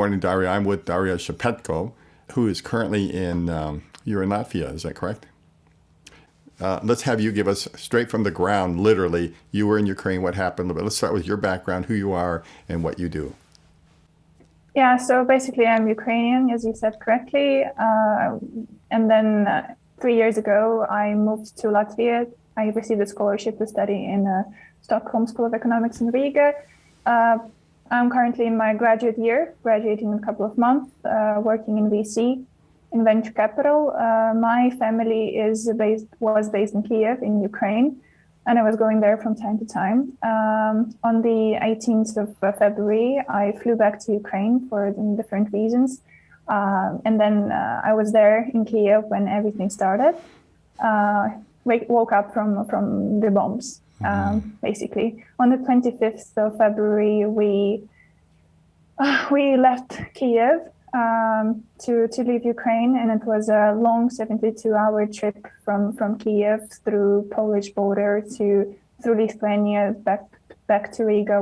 morning, Daria. I'm with Daria Shepetko, who is currently you're in Latvia, is that correct? Let's have you give us straight from the ground, literally, you were in Ukraine, what happened? But let's start with your background, who you are, and what you do. Yeah, so basically I'm Ukrainian, as you said correctly. And then 3 years ago, I moved to Latvia. I received a scholarship to study in Stockholm School of Economics in Riga. I'm currently in my graduate year, graduating in a couple of months, working in VC, in venture capital. My family was based in Kiev, in Ukraine, and I was going there from time to time. On the 18th of February, I flew back to Ukraine for different reasons. And then I was there in Kiev when everything started. Woke up from the bombs, basically. On the 25th of February, we left Kiev to leave Ukraine, and it was a long 72-hour trip from Kiev through Polish border through Lithuania back to Riga,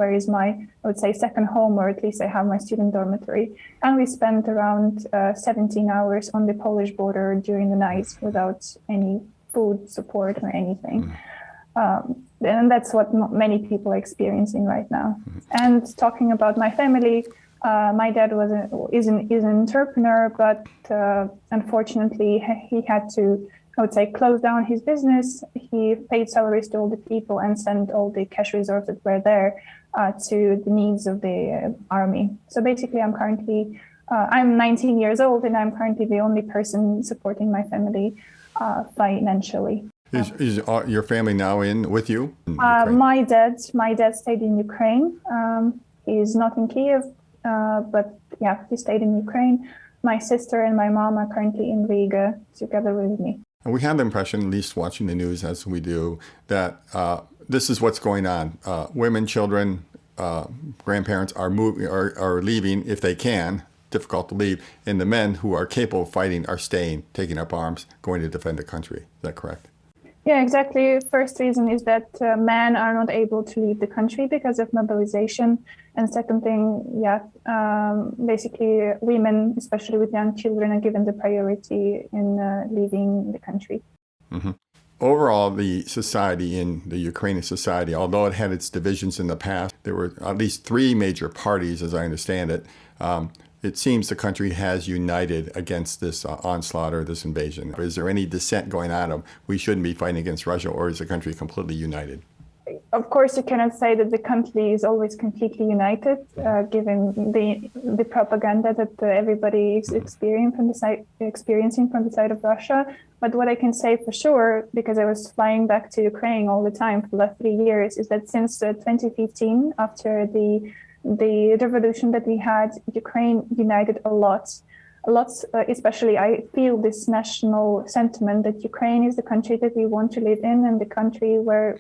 where is my, I would say, second home, or at least I have my student dormitory. And we spent around 17 hours on the Polish border during the nights without any food support or anything. And that's what many people are experiencing right now. And talking about my family, my dad is an entrepreneur, but unfortunately he had to, I would say, close down his business. He paid salaries to all the people and sent all the cash reserves that were there to the needs of the army. So basically, I'm 19 years old, and I'm currently the only person supporting my family financially. Is your family now in with you? My dad stayed in Ukraine. He's not in Kiev, but yeah, he stayed in Ukraine. My sister and my mom are currently in Riga together with me. And we have the impression, at least watching the news as we do, that this is what's going on. Women, children, grandparents are leaving if they can. Difficult to leave. And the men who are capable of fighting are staying, taking up arms, going to defend the country. Is that correct? Yeah, exactly. First reason is that men are not able to leave the country because of mobilization. And second thing, basically women, especially with young children, are given the priority in leaving the country. Mm-hmm. Overall, the society in the Ukrainian society, although it had its divisions in the past, there were at least three major parties, as I understand it. It seems the country has united against this onslaught or this invasion. Is there any dissent going on of we shouldn't be fighting against Russia, or is the country completely united? Of course, you cannot say that the country is always completely united, given the propaganda that everybody is experiencing from the side of Russia. But what I can say for sure, because I was flying back to Ukraine all the time for the last 3 years, is that since 2015, after the revolution that we had, Ukraine united a lot, especially I feel this national sentiment that Ukraine is the country that we want to live in and the country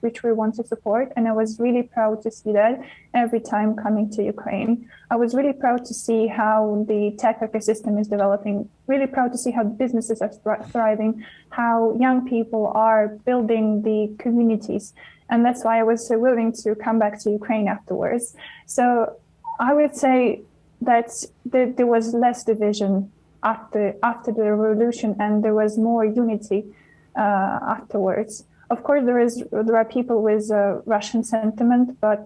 which we want to support. And I was really proud to see that every time coming to Ukraine. I was really proud to see how the tech ecosystem is developing, really proud to see how businesses are thriving, how young people are building the communities. And that's why I was so willing to come back to Ukraine afterwards. So I would say that there was less division after the revolution, and there was more unity afterwards. Of course, there are people with Russian sentiment, but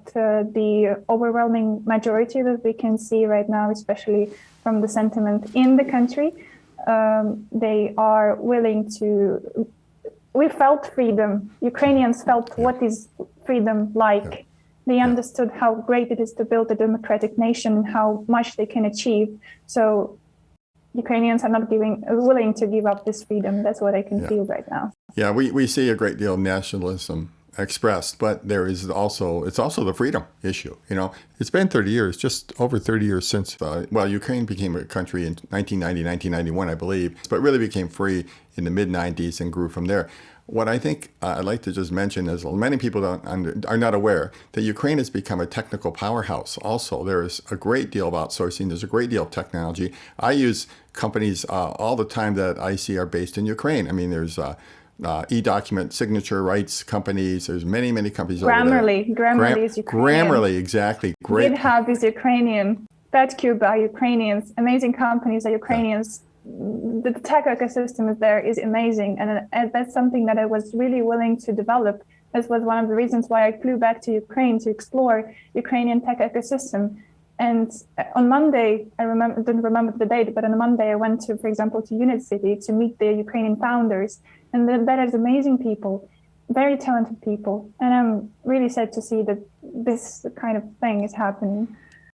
the overwhelming majority that we can see right now, especially from the sentiment in the country, they are willing to. We felt freedom. Ukrainians felt what is freedom like. They understood how great it is to build a democratic nation and how much they can achieve. So Ukrainians are not willing to give up this freedom. That's what I can feel right now. Yeah, we see a great deal of nationalism expressed, but it's also the freedom issue. You know, it's been 30 years, just over 30 years since, Ukraine became a country in 1990, 1991, I believe, but really became free in the mid-90s and grew from there. What I think I'd like to just mention is many people are not aware that Ukraine has become a technical powerhouse. Also, there is a great deal of outsourcing. There's a great deal of technology. I use companies all the time that I see are based in Ukraine. I mean, there's e-document signature rights companies. There's many companies over there. Grammarly is Ukrainian. Grammarly, exactly. Great. GitHub is Ukrainian. rescued by Ukrainians, amazing companies are Ukrainians. The tech ecosystem is there is amazing, and that's something that I was really willing to develop. This was one of the reasons why I flew back to Ukraine to explore Ukrainian tech ecosystem. And on Monday, didn't remember the date, but on Monday I went to, for example, to Unit City to meet the Ukrainian founders, and that is amazing people, very talented people, and I'm really sad to see that this kind of thing is happening.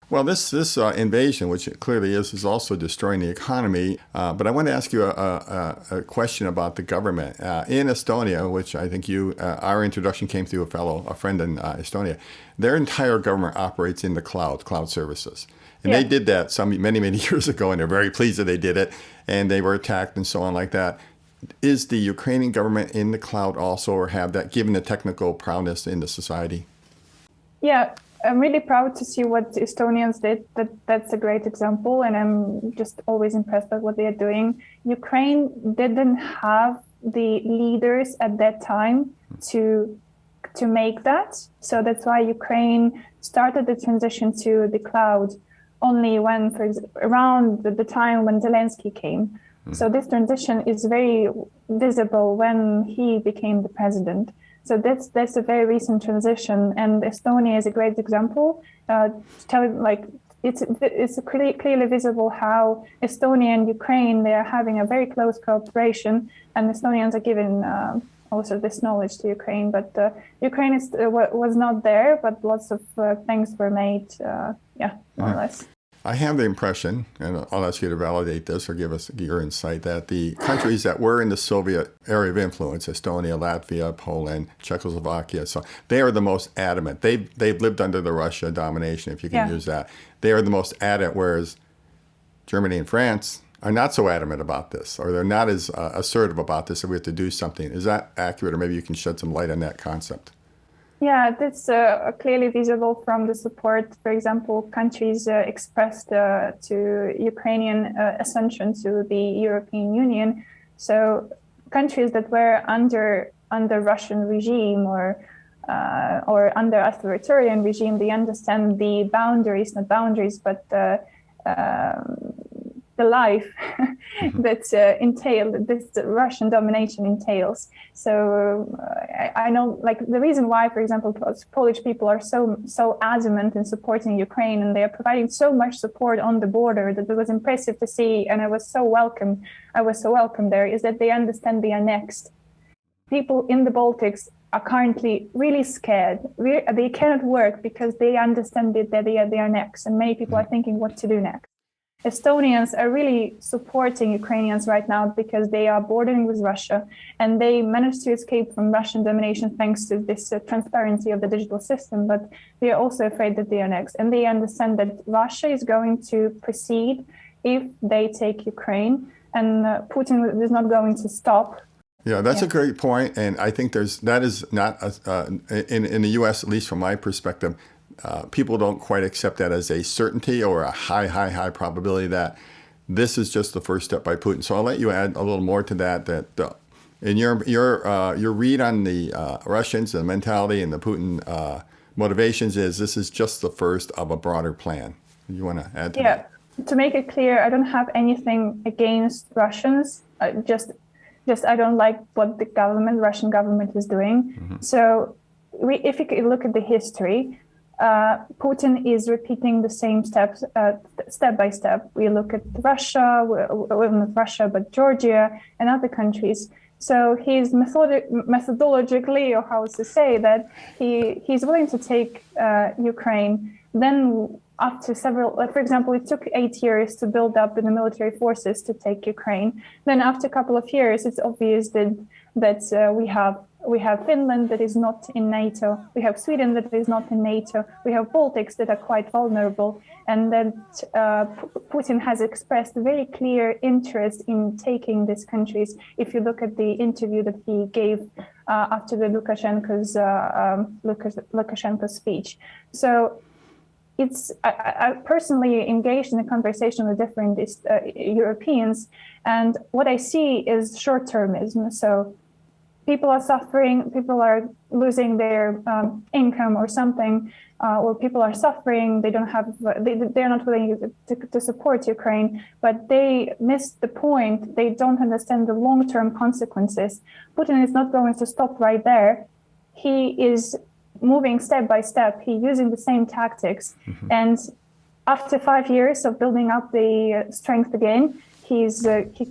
Well, this invasion, which it clearly is also destroying the economy. But I want to ask you a question about the government in Estonia, which I think our introduction came through a friend in Estonia. Their entire government operates in the cloud services, and they did that many years ago, and they're very pleased that they did it, and they were attacked and so on like that. Is the Ukrainian government in the cloud also, or have that given the technical prowess in the society? Yeah. I'm really proud to see what the Estonians did. That's a great example, and I'm just always impressed by what they are doing. Ukraine didn't have the leaders at that time to make that. So that's why Ukraine started the transition to the cloud only when, around the time when Zelensky came. So this transition is very visible when he became the president. So that's a very recent transition, and Estonia is a great example. It's clearly visible how Estonia and Ukraine, they are having a very close cooperation, and Estonians are giving also this knowledge to Ukraine. But Ukraine was not there, but lots of things were made, more or less. I have the impression, and I'll ask you to validate this or give us your insight, that the countries that were in the Soviet area of influence, Estonia, Latvia, Poland, Czechoslovakia, so they are the most adamant. They've lived under the Russia domination, if you can use that. They are the most adamant, whereas Germany and France are not so adamant about this, or they're not as assertive about this, that we have to do something. Is that accurate, or maybe you can shed some light on that concept? Yeah, that's clearly visible from the support. For example, countries expressed to Ukrainian ascension to the European Union. So countries that were under Russian regime or under authoritarian regime, they understand the boundaries, not boundaries, but the life that this Russian domination entails. So I know, like, the reason why, for example, Polish people are so adamant in supporting Ukraine, and they are providing so much support on the border, that it was impressive to see, and I was so welcome there, is that they understand they are next. People in the Baltics are currently really scared. They cannot work because they understand that they are next, and many people are thinking what to do next. Estonians are really supporting Ukrainians right now because they are bordering with Russia, and they managed to escape from Russian domination thanks to this transparency of the digital system. But they are also afraid that they are next, and they understand that Russia is going to proceed if they take Ukraine, and Putin is not going to stop. Yeah, that's a great point, and I think that is not in the U.S., at least from my perspective. People don't quite accept that as a certainty or a high probability that this is just the first step by Putin. So I'll let you add a little more to that. In your read on the Russians, the mentality, and the Putin motivations this is just the first of a broader plan. You want to add to that? To make it clear, I don't have anything against Russians. Just I don't like what the Russian government is doing. So if you look at the history, Putin is repeating the same steps, step by step. We look at Russia, not Russia, but Georgia and other countries. So he's methodologically, or how to say that, he's willing to take Ukraine. Then after for example, it took 8 years to build up the military forces to take Ukraine. Then after a couple of years, it's obvious that we have Finland that is not in NATO. We have Sweden that is not in NATO. We have Baltics that are quite vulnerable, and that Putin has expressed very clear interest in taking these countries. If you look at the interview that he gave after the Lukashenko's speech, so I personally engaged in a conversation with different Europeans, and what I see is short-termism. So people are suffering, people are losing their income or something, or people are suffering, they don't have, they're not willing to support Ukraine, but they missed the point. They don't understand the long-term consequences. Putin is not going to stop right there. He is moving step by step. He's using the same tactics. Mm-hmm. And after 5 years of building up the strength again, he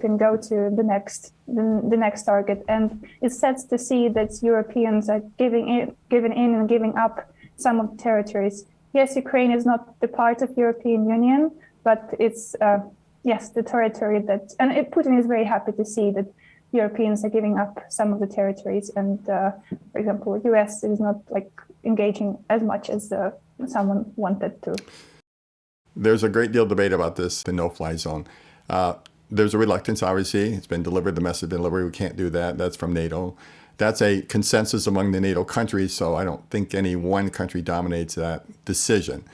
can go to the next target. And it's sad to see that Europeans are giving in and giving up some of the territories. Yes, Ukraine is not the part of European Union, but it's yes, the territory that, and Putin is very happy to see that Europeans are giving up some of the territories. And for example, US is not like engaging as much as someone wanted to. There's a great deal of debate about this, the no-fly zone. There's a reluctance, obviously. It's been delivered, the message has been delivered. We can't do that. That's from NATO. That's a consensus among the NATO countries, so I don't think any one country dominates that decision.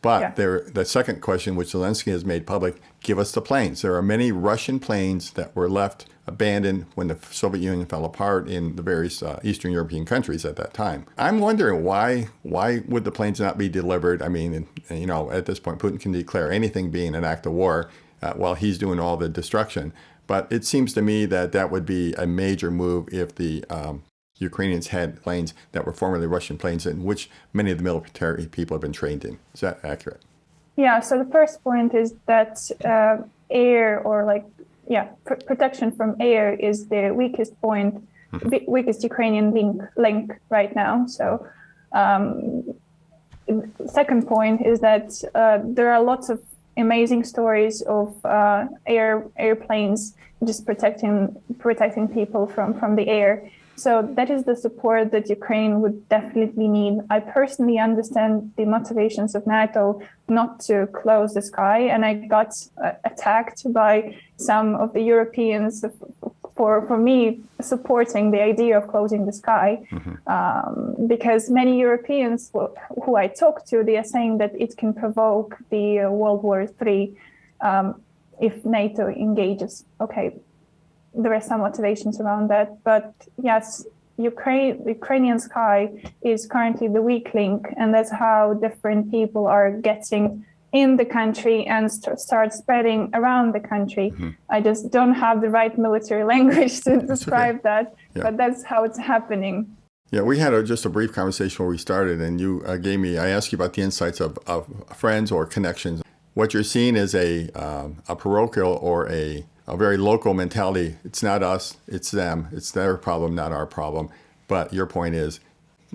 But the second question, which Zelensky has made public, give us the planes. There are many Russian planes that were left abandoned when the Soviet Union fell apart in the various Eastern European countries at that time. I'm wondering why would the planes not be delivered? I mean, you know, at this point, Putin can declare anything being an act of war while he's doing all the destruction. But it seems to me that that would be a major move if the Ukrainians had planes that were formerly Russian planes, in which many of the military people have been trained in. Is that accurate? Yeah, so the first point is that air or protection from air is the weakest point, weakest Ukrainian link right now. So second point is that there are lots of amazing stories of airplanes just protecting people from the air. So that is the support that Ukraine would definitely need. I personally understand the motivations of NATO not to close the sky, and I got attacked by some of the Europeans for me supporting the idea of closing the sky, because many Europeans who I talk to, they are saying that it can provoke the World War III if NATO engages. Okay. There are some motivations around that, but yes, Ukrainian sky is currently the weak link, and that's how different people are getting in the country and start spreading around the country. I just don't have the right military language to describe that, but that's how it's happening. Yeah, we had just a brief conversation where we started, and you I asked you about the insights of friends or connections. What you're seeing is a parochial or a very local mentality. It's not us, it's them. It's their problem, not our problem. But your point is,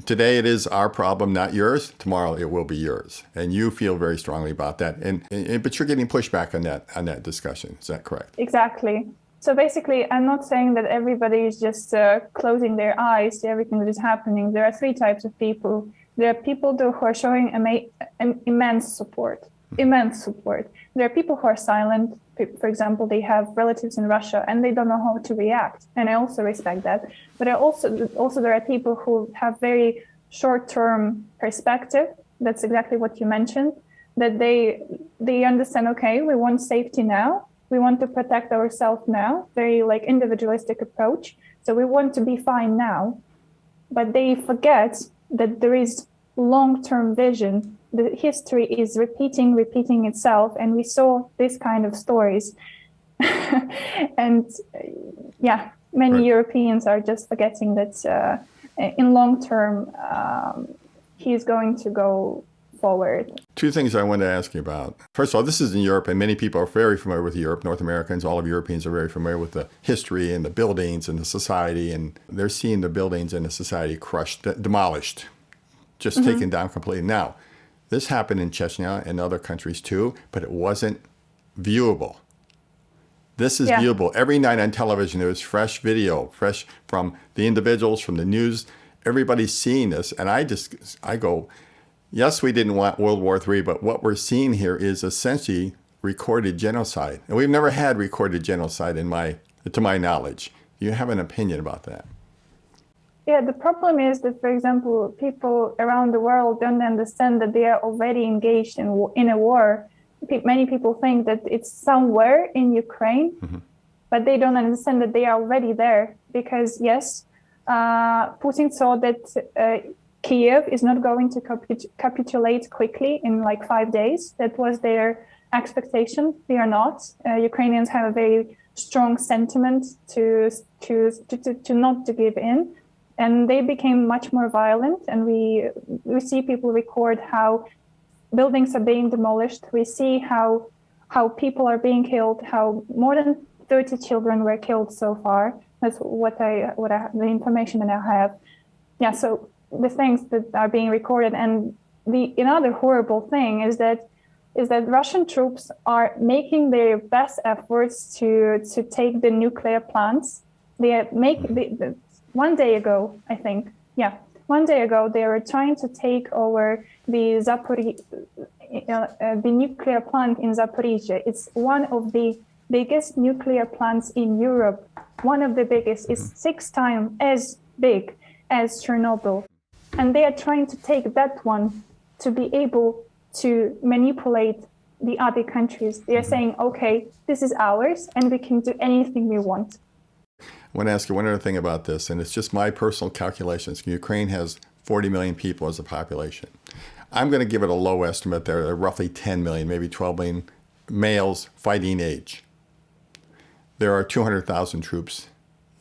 today it is our problem, not yours. Tomorrow it will be yours. And you feel very strongly about that. But you're getting pushback on that discussion. Is that correct? Exactly. So basically, I'm not saying that everybody is just closing their eyes to everything that is happening. There are three types of people. There are people who are showing immense support. There are people who are silent. For example, they have relatives in Russia and they don't know how to react. And I also respect that. But there are people who have very short-term perspective. That's exactly what you mentioned, that they understand, okay, we want safety now. We want to protect ourselves now, very individualistic approach. So we want to be fine now. But they forget that there is long-term vision. The history is repeating itself, and we saw this kind of stories. And many Europeans are just forgetting that in long term, he's going to go forward. Two things I wanted to ask you about. First of all, this is in Europe, and many people are very familiar with Europe. North Americans, all of Europeans are very familiar with the history and the buildings and the society, and they're seeing the buildings and the society crushed, demolished, just taken down completely. Now, this happened in Chechnya and other countries too, but it wasn't viewable. This is viewable. Every night on television, there was fresh video, fresh from the individuals, from the news. Everybody's seeing this. And I go, yes, we didn't want World War III, but what we're seeing here is essentially recorded genocide. And we've never had recorded genocide to my knowledge. You have an opinion about that? Yeah, the problem is that, for example, people around the world don't understand that they are already engaged in a war. Many people think that it's somewhere in Ukraine, but they don't understand that they are already there. Because yes, Putin saw that Kiev is not going to capitulate quickly in like 5 days. That was their expectation. They are not. Ukrainians have a very strong sentiment to not to give in, and they became much more violent. And we see people record how buildings are being demolished. We see how people are being killed. How more than 30 children were killed so far. That's the information that I have. Yeah. So the things that are being recorded, and another horrible thing is that Russian troops are making their best efforts to take the nuclear plants. They make 1 day ago, I think. Yeah, 1 day ago they were trying to take over the nuclear plant in Zaporizhzhia. It's one of the biggest nuclear plants in Europe. One of the biggest. Is 6 times as big as Chernobyl, and they are trying to take that one to be able to manipulate the other countries. They are saying, okay, this is ours and we can do anything we want. I want to ask you one other thing about this, and it's just my personal calculations. Ukraine has 40 million people as a population. I'm going to give it a low estimate. There are roughly 10 million, maybe 12 million males fighting age. There are 200,000 troops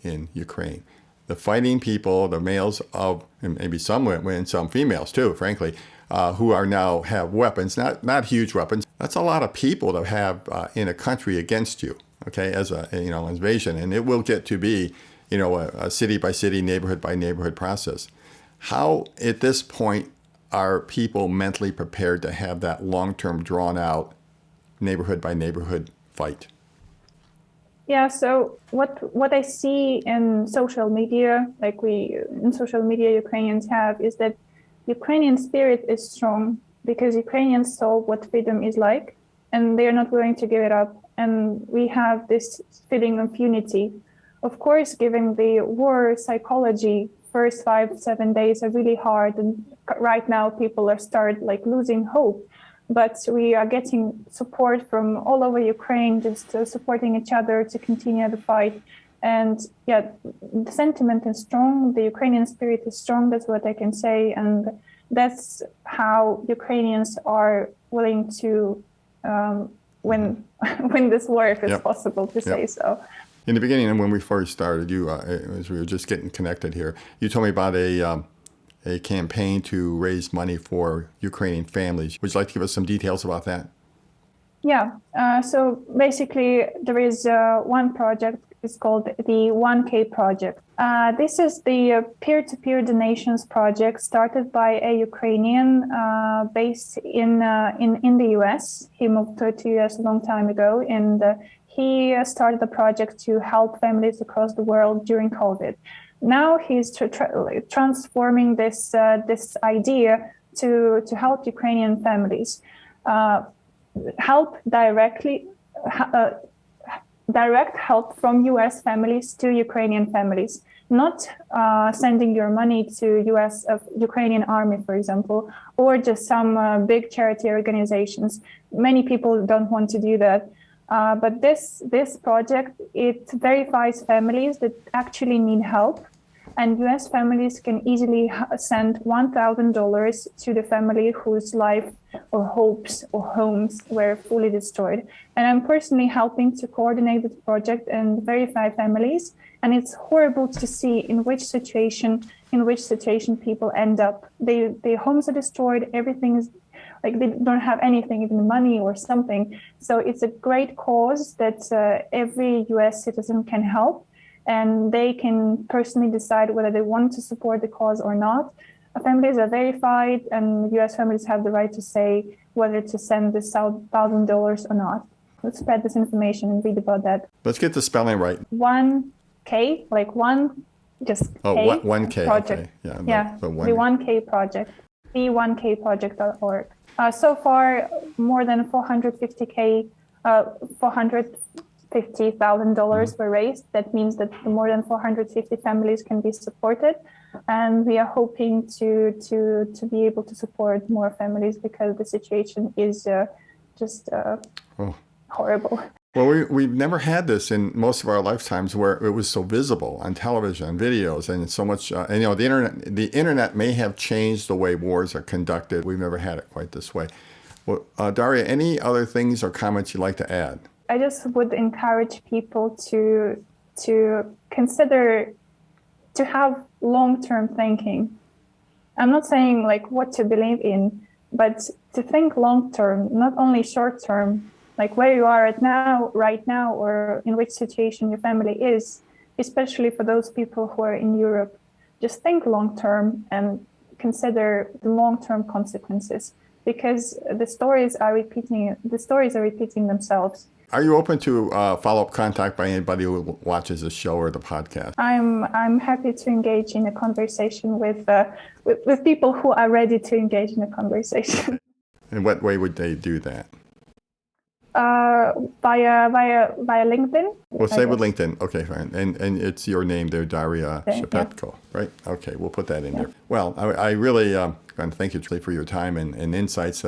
in Ukraine. The fighting people, the males of, and maybe some women, some females too, frankly, who are now have weapons, not huge weapons. That's a lot of people to have in a country against you, okay, as a invasion, and it will get to be, a city by city, neighborhood by neighborhood process. How at this point are people mentally prepared to have that long-term, drawn-out, neighborhood by neighborhood fight? Yeah, so what I see in social media, Ukrainians have, is that Ukrainian spirit is strong because Ukrainians saw what freedom is like, and they are not willing to give it up. And we have this feeling of unity. Of course, given the war psychology, first 5-7 days are really hard, and right now people are losing hope. But we are getting support from all over Ukraine, just supporting each other to continue the fight. And yeah, the sentiment is strong. The Ukrainian spirit is strong. That's what I can say. And that's how Ukrainians are willing to win this war, if it's possible to say so. In the beginning, and when we first started, as we were just getting connected here, you told me about a campaign to raise money for Ukrainian families. Would you like to give us some details about that? Yeah. So basically, there is one project. It's called the 1K project. This is the peer-to-peer donations project started by a Ukrainian based in the US. He moved to the US a long time ago, and he started a project to help families across the world during COVID. Now he's transforming this idea to help Ukrainian families, help direct help from U.S. families to Ukrainian families, not sending your money to Ukrainian army, for example, or just some big charity organizations. Many people don't want to do that. But this project, it verifies families that actually need help, and U.S. families can easily send $1,000 to the family whose life or hopes or homes were fully destroyed. And I'm personally helping to coordinate the project and verify families. And it's horrible to see in which situation people end up. Their homes are destroyed. Everything is they don't have anything, even money or something. So it's a great cause that every U.S. citizen can help, and they can personally decide whether they want to support the cause or not. Families are verified, and U.S. families have the right to say whether to send this $1,000 or not. Let's spread this information and read about that. Let's get the spelling right. 1K, like one, just K 1K project. Okay. The 1K project. The1kproject.org. So far, more than $450,000 were raised. That means that more than 450 families can be supported, and we are hoping to be able to support more families because the situation is just horrible. Well, we've never had this in most of our lifetimes where it was so visible on television, videos, and so much. And the internet may have changed the way wars are conducted. We've never had it quite this way. Well, Daria, any other things or comments you'd like to add? I just would encourage people to consider, to have long-term thinking. I'm not saying like what to believe in, but to think long-term, not only short-term, like where you are right now, or in which situation your family is, especially for those people who are in Europe. Just think long-term and consider the long-term consequences, because the stories are repeating themselves. Are you open to follow-up contact by anybody who watches the show or the podcast? I'm happy to engage in a conversation with people who are ready to engage in a conversation. In what way would they do that? Via LinkedIn. We'll say with LinkedIn. Okay, fine. And it's your name there, Daria Shepetko, right? Okay, we'll put that in there. Well, I really want to thank you for your time and insights.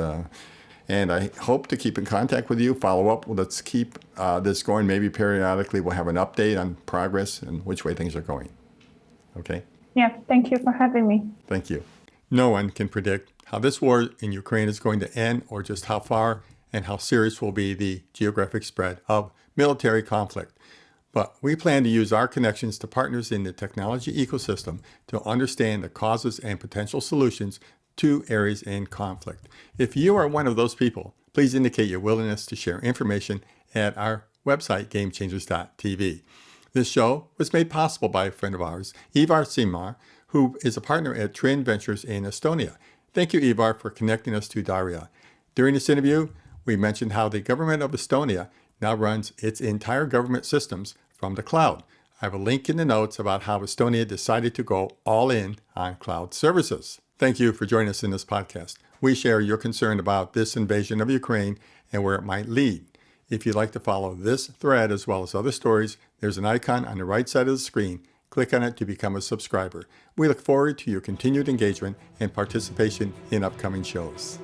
And I hope to keep in contact with you, follow up. Let's keep this going. Maybe periodically we'll have an update on progress and which way things are going. Okay? Yeah, thank you for having me. Thank you. No one can predict how this war in Ukraine is going to end, or just how far and how serious will be the geographic spread of military conflict. But we plan to use our connections to partners in the technology ecosystem to understand the causes and potential solutions to areas in conflict. If you are one of those people, please indicate your willingness to share information at our website, gamechangers.tv. This show was made possible by a friend of ours, Ivar Simar, who is a partner at Trin Ventures in Estonia. Thank you, Ivar, for connecting us to Daria. During this interview, we mentioned how the government of Estonia now runs its entire government systems from the cloud. I have a link in the notes about how Estonia decided to go all in on cloud services. Thank you for joining us in this podcast. We share your concern about this invasion of Ukraine and where it might lead. If you'd like to follow this thread as well as other stories, there's an icon on the right side of the screen. Click on it to become a subscriber. We look forward to your continued engagement and participation in upcoming shows.